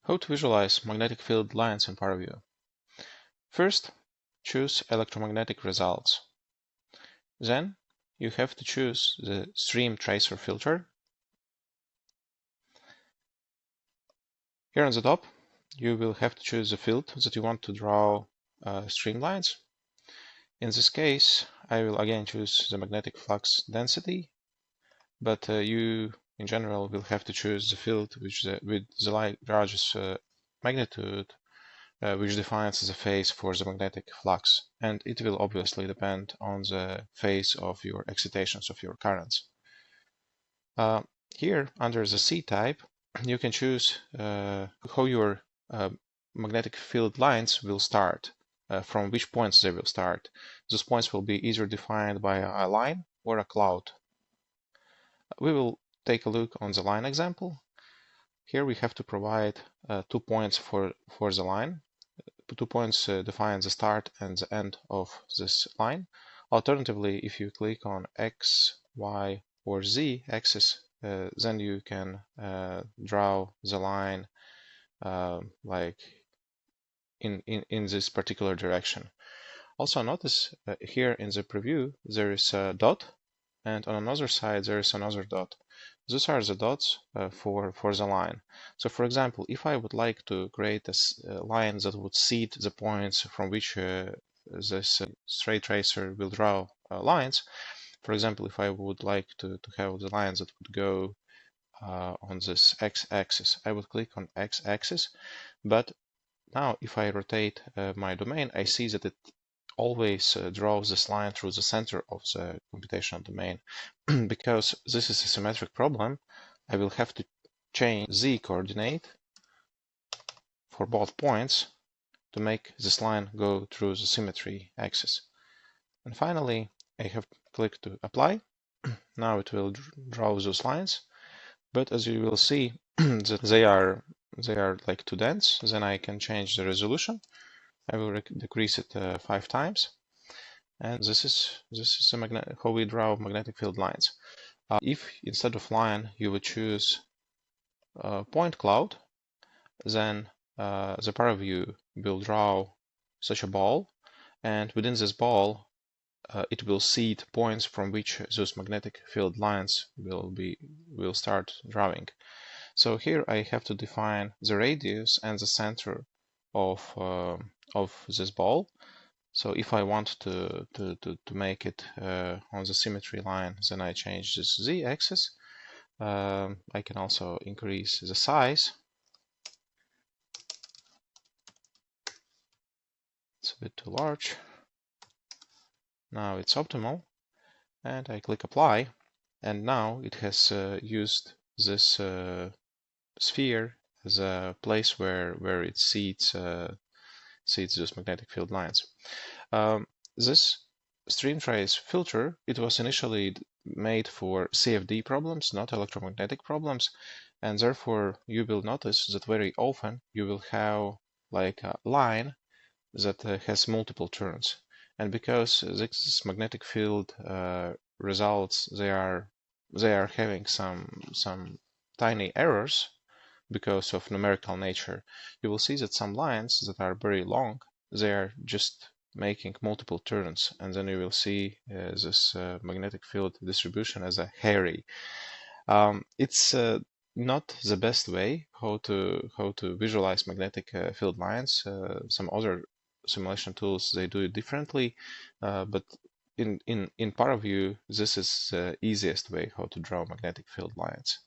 How to visualize magnetic field lines in ParaView. First, choose electromagnetic results. Then you have to choose the stream tracer filter. Here on the top, you will have to choose the field that you want to draw streamlines. In this case, I will again choose the magnetic flux density, but you in general will have to choose the field with the largest magnitude, which defines the phase for the magnetic flux, and it will obviously depend on the phase of your excitations of your currents. Here, under the C type, you can choose how your magnetic field lines will start, from which points they will start. Those points will be either defined by a line or a cloud. We will take a look on the line example. Here we have to provide 2 points for the line. 2 points define the start and the end of this line. Alternatively, if you click on X, Y, or Z axis, then you can draw the line like in this particular direction. Also notice here in the preview there is a dot, and on another side there is another dot. Those are the dots for the line. So for example, if I would like to create a line that would seed the points from which this straight tracer will draw lines, for example, if I would like to have the lines that would go on this x-axis, I would click on x-axis, but now if I rotate my domain, I see that it always draws this line through the center of the computational domain. Because this is a symmetric problem, I will have to change z coordinate for both points to make this line go through the symmetry axis. And finally, I have clicked to apply. Now it will draw those lines, but as you will see that they are like too dense. Then I can change the resolution. I will decrease it 5 times, and this is how we draw magnetic field lines. If instead of line you would choose point cloud, then the ParaView will draw such a ball, and within this ball it will seed points from which those magnetic field lines will start drawing. So here I have to define the radius and the center of this ball. So if I want to make it on the symmetry line, then I change this z-axis. I can also increase the size. It's a bit too large. Now it's optimal, and I click apply, and now it has used this sphere as a place where it seeds those magnetic field lines. This stream trace filter, it was initially made for CFD problems, not electromagnetic problems, and therefore you will notice that very often you will have like a line that has multiple turns. And because this magnetic field results, they are having some tiny errors because of numerical nature, you will see that some lines that are very long, they are just making multiple turns, and then you will see this magnetic field distribution as a hairy. It's not the best way how to visualize magnetic field lines. Some other simulation tools, they do it differently, but in ParaView, this is the easiest way how to draw magnetic field lines.